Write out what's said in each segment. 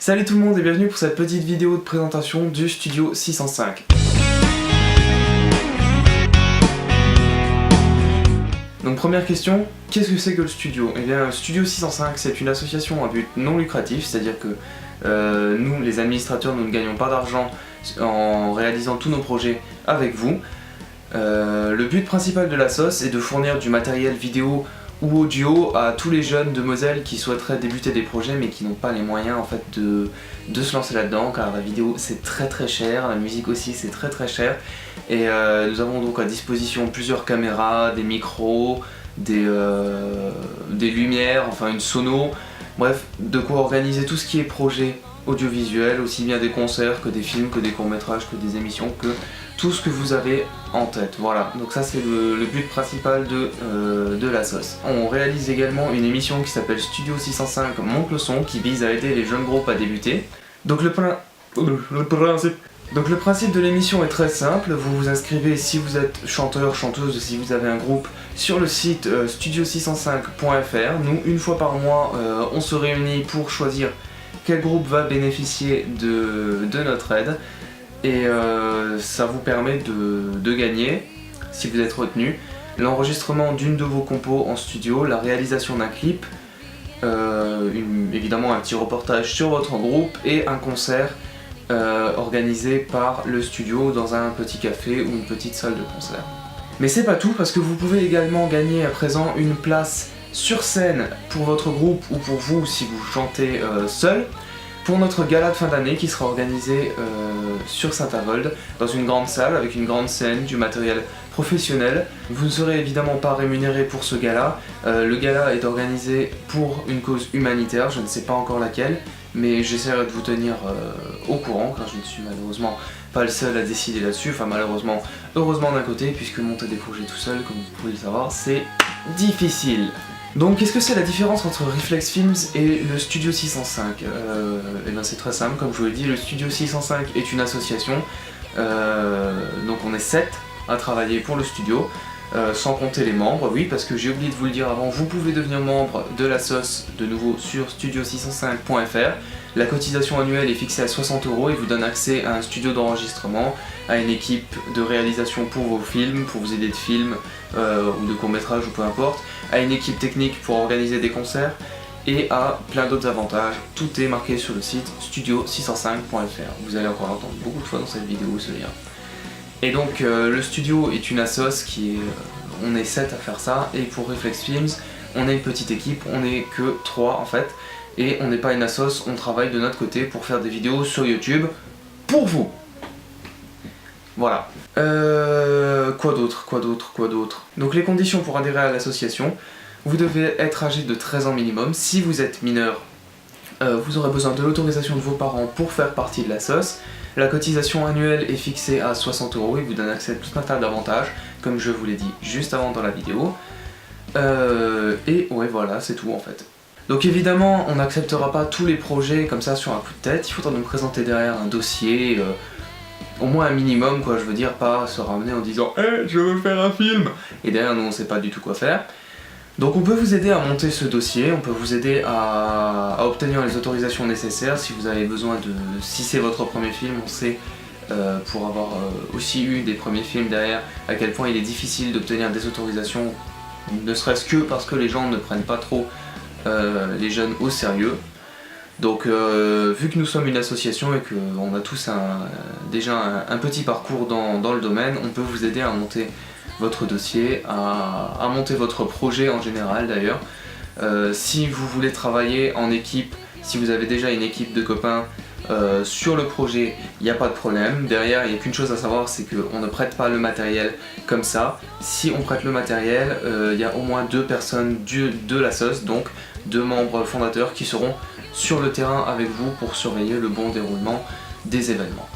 Salut tout le monde et bienvenue pour cette petite vidéo de présentation du Studio 605. Donc première question, qu'est-ce que c'est que le studio? Eh bien, Studio 605 c'est une association à but non lucratif, c'est-à-dire que nous les administrateurs nous ne gagnons pas d'argent en réalisant tous nos projets avec vous. Le but principal de la SOS est de fournir du matériel vidéo ou audio à tous les jeunes de Moselle qui souhaiteraient débuter des projets mais qui n'ont pas les moyens en fait de se lancer là-dedans, car la vidéo c'est très cher, la musique aussi c'est très cher, et nous avons donc à disposition plusieurs caméras, des micros, des lumières, enfin une sono, bref, de quoi organiser tout ce qui est projet audiovisuel, aussi bien des concerts que des films, que des courts-métrages, que des émissions, que tout ce que vous avez en tête. Voilà, donc ça c'est le but principal de la sauce. On réalise également une émission qui s'appelle Studio 605 Monte le son, qui vise à aider les jeunes groupes à débuter. Donc le principe de l'émission est très simple, vous vous inscrivez si vous êtes chanteur, chanteuse, si vous avez un groupe, sur le site studio605.fr. Nous, une fois par mois, on se réunit pour choisir quel groupe va bénéficier de notre aide. Et ça vous permet de gagner, si vous êtes retenu, l'enregistrement d'une de vos compos en studio, la réalisation d'un clip, évidemment un petit reportage sur votre groupe et un concert organisé par le studio dans un petit café ou une petite salle de concert. Mais c'est pas tout, parce que vous pouvez également gagner à présent une place sur scène pour votre groupe ou pour vous si vous chantez seul, pour notre gala de fin d'année qui sera organisé sur Saint-Avold, dans une grande salle avec une grande scène, du matériel professionnel. Vous ne serez évidemment pas rémunéré pour ce gala. Le gala est organisé pour une cause humanitaire, je ne sais pas encore laquelle, mais j'essaierai de vous tenir au courant, car je ne suis malheureusement pas le seul à décider là-dessus. Enfin malheureusement, heureusement d'un côté, puisque monter des projets tout seul, comme vous pouvez le savoir, c'est difficile. Donc qu'est-ce que c'est la différence entre Reflex Films et le Studio 605? Et bien c'est très simple, comme je vous l'ai dit, le Studio 605 est une association, donc on est 7 à travailler pour le studio, sans compter les membres, oui, parce que j'ai oublié de vous le dire avant, vous pouvez devenir membre de la SOS de nouveau sur studio605.fr. La cotisation annuelle est fixée à 60 € et vous donne accès à un studio d'enregistrement, à une équipe de réalisation pour vos films, pour vos idées de films ou de courts-métrages ou peu importe, à une équipe technique pour organiser des concerts et à plein d'autres avantages. Tout est marqué sur le site studio605.fr. Vous allez encore l'entendre beaucoup de fois dans cette vidéo ce lien. Et donc le studio est une assoce qui est... on est 7 à faire ça, et pour Reflex Films, on est une petite équipe, on n'est que 3 en fait, et on n'est pas une assoce, on travaille de notre côté pour faire des vidéos sur YouTube pour vous. Voilà. Quoi d'autre? Donc les conditions pour adhérer à l'association, vous devez être âgé de 13 ans minimum. Si vous êtes mineur, vous aurez besoin de l'autorisation de vos parents pour faire partie de la SOS. La cotisation annuelle est fixée à 60 € et vous donne accès à tout un tas d'avantages, comme je vous l'ai dit juste avant dans la vidéo. Et ouais, voilà, c'est tout en fait. Donc évidemment, on n'acceptera pas tous les projets comme ça sur un coup de tête, il faudra nous présenter derrière un dossier, au moins un minimum quoi, je veux dire, pas se ramener en disant « Hey, je veux faire un film !» et derrière nous on sait pas du tout quoi faire. Donc on peut vous aider à monter ce dossier, on peut vous aider à obtenir les autorisations nécessaires si vous avez besoin de... Si c'est votre premier film, on sait, pour avoir aussi eu des premiers films derrière, à quel point il est difficile d'obtenir des autorisations, ne serait-ce que parce que les gens ne prennent pas trop les jeunes au sérieux. Donc vu que nous sommes une association et qu'on a tous déjà un petit parcours dans le domaine, on peut vous aider à monter votre dossier, à monter votre projet en général d'ailleurs. Si vous voulez travailler en équipe, si vous avez déjà une équipe de copains sur le projet, il n'y a pas de problème. Derrière, il n'y a qu'une chose à savoir, c'est qu'on ne prête pas le matériel comme ça. Si on prête le matériel, il y a au moins 2 personnes de la SOS, donc 2 membres fondateurs qui seront sur le terrain avec vous pour surveiller le bon déroulement des événements.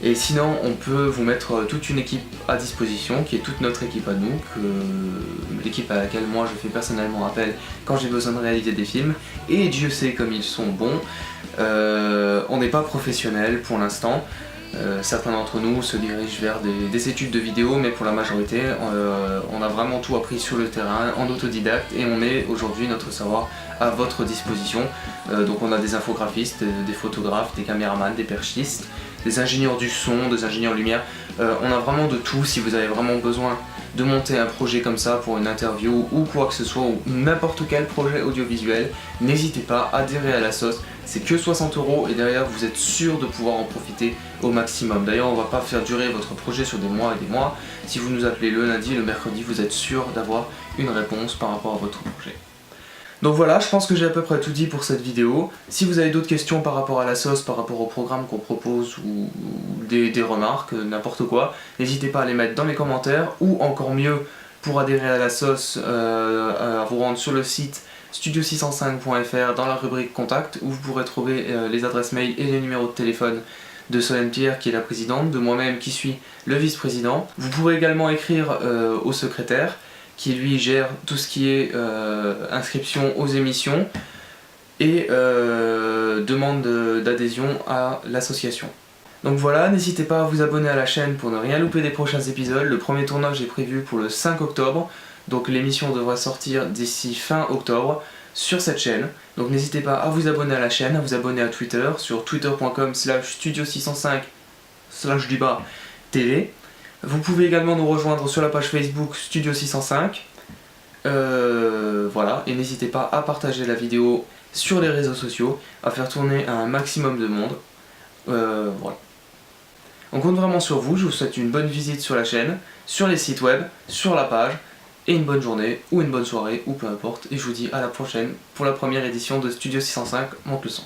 Et sinon, on peut vous mettre toute une équipe à disposition, qui est toute notre équipe à nous, l'équipe à laquelle moi je fais personnellement appel quand j'ai besoin de réaliser des films, et Dieu sait comme ils sont bons. On n'est pas professionnel pour l'instant, Certains d'entre nous se dirigent vers des études de vidéo, mais pour la majorité, on a vraiment tout appris sur le terrain, en autodidacte, et on met aujourd'hui notre savoir à votre disposition. Donc on a des infographistes, des photographes, des caméramans, des perchistes, des ingénieurs du son, des ingénieurs lumière. On a vraiment de tout. Si vous avez vraiment besoin de monter un projet comme ça pour une interview ou quoi que ce soit, ou n'importe quel projet audiovisuel, n'hésitez pas à adhérer à la sauce. C'est que 60 € et derrière vous êtes sûr de pouvoir en profiter au maximum. D'ailleurs on va pas faire durer votre projet sur des mois et des mois. Si vous nous appelez le lundi et le mercredi, vous êtes sûr d'avoir une réponse par rapport à votre projet. Donc voilà, je pense que j'ai à peu près tout dit pour cette vidéo. Si vous avez d'autres questions par rapport à la sauce, par rapport au programme qu'on propose ou des remarques, n'importe quoi, n'hésitez pas à les mettre dans les commentaires, ou encore mieux, pour adhérer à la sauce, à vous rendre sur le site studio605.fr dans la rubrique contact, où vous pourrez trouver les adresses mail et les numéros de téléphone de Solène Pierre qui est la présidente, de moi-même qui suis le vice-président. Vous pourrez également écrire au secrétaire qui lui gère tout ce qui est inscription aux émissions et demande d'adhésion à l'association. Donc voilà, n'hésitez pas à vous abonner à la chaîne pour ne rien louper des prochains épisodes. Le premier tournage est prévu pour le 5 octobre, donc l'émission devra sortir d'ici fin octobre sur cette chaîne. Donc n'hésitez pas à vous abonner à la chaîne, à vous abonner à Twitter sur twitter.com/studio605/TV. Vous pouvez également nous rejoindre sur la page Facebook Studio 605. Voilà, et n'hésitez pas à partager la vidéo sur les réseaux sociaux, à faire tourner à un maximum de monde. Voilà. On compte vraiment sur vous, je vous souhaite une bonne visite sur la chaîne, sur les sites web, sur la page, et une bonne journée, ou une bonne soirée, ou peu importe, et je vous dis à la prochaine pour la première édition de Studio 605 Monte le son.